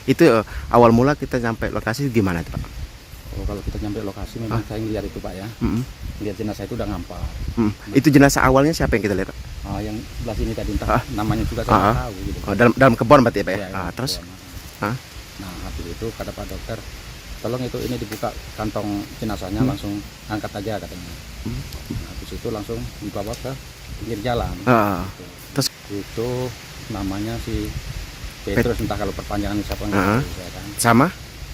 Itu awal mula kita sampai lokasi gimana itu Pak? Oh, kalau kita nyampe lokasi memang saya ngeliat itu Pak ya. Lihat jenazah itu udah ngampar. Itu jenazah awalnya siapa yang kita lihat Pak? Yang sebelah sini tadi entah namanya juga saya nggak tahu gitu. Oh, dalam kebun berarti ya Pak ya? Ya, Terus? Nah habis itu kata Pak dokter, tolong itu ini dibuka kantong jenazahnya langsung angkat aja katanya. Nah, habis itu langsung dibawa ke pinggir jalan. Gitu. Terus itu namanya si Petrus, entah kalau perpanjangan siapa nggak tahu saya kan. sama?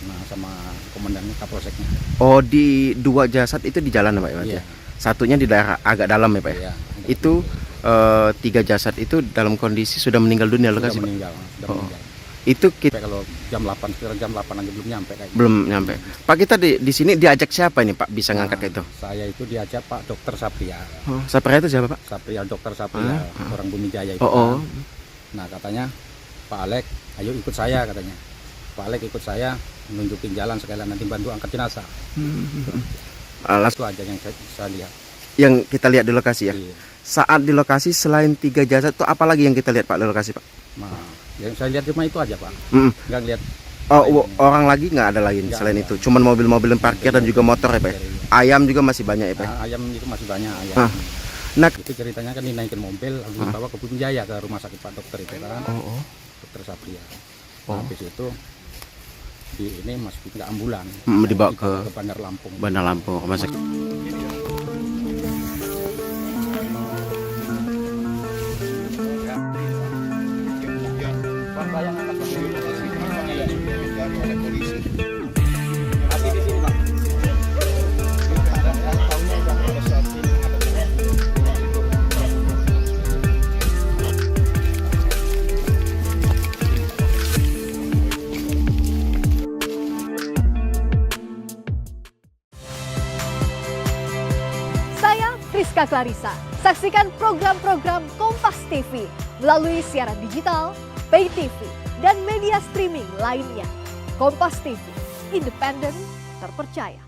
Nah sama komandannya Kapolseknya. Oh, di dua jasad itu di jalan Pak ya? Iya. Satunya di daerah agak dalam ya Pak ya? Iya, Itu 3 jasad itu dalam kondisi sudah meninggal dunia sudah lokasi Pak? meninggal, sudah meninggal. Itu kita Sampai kalau jam 8, sekitar jam 8 aja belum nyampe kayak belum nyampe. Pak, kita di sini diajak siapa ini Pak bisa ngangkat itu? Saya itu diajak Pak Dokter Sapria. Sapria itu siapa Pak? Sapria, Dokter Sapria, orang Bumi Jaya itu. Nah katanya Pak Alek, ayo ikut saya katanya. Pak Alek ikut saya, nunjukin jalan sekalian nanti bantu angkat jenazah. Itu aja yang saya lihat. Yang kita lihat di lokasi ya. Iya. Saat di lokasi selain 3 jasad itu apa lagi yang kita lihat Pak di lokasi Pak? Nah, yang saya lihat cuma itu aja Pak. Nggak lihat. Orang lagi nggak ada lagi selain itu. Cuman mobil-mobil yang parkir dan juga motor ya Pak. Ayam juga masih banyak ya Pak. Ayam itu masih banyak ayam. Nah, itu ceritanya kan dinaikin mobil langsung dibawa ke Bumi Jaya ke rumah sakit Pak Dokter itu kan. Dokter Sapria. Nah, habis itu ini masuk ke ambulan. Dibawa ke Bandar Lampung. Bandar Lampung rumah sakit. Saya Priska Clarissa. Saksikan program-program Kompas TV melalui siaran digital, pay TV, dan media streaming lainnya. Kompas TV, independen, terpercaya.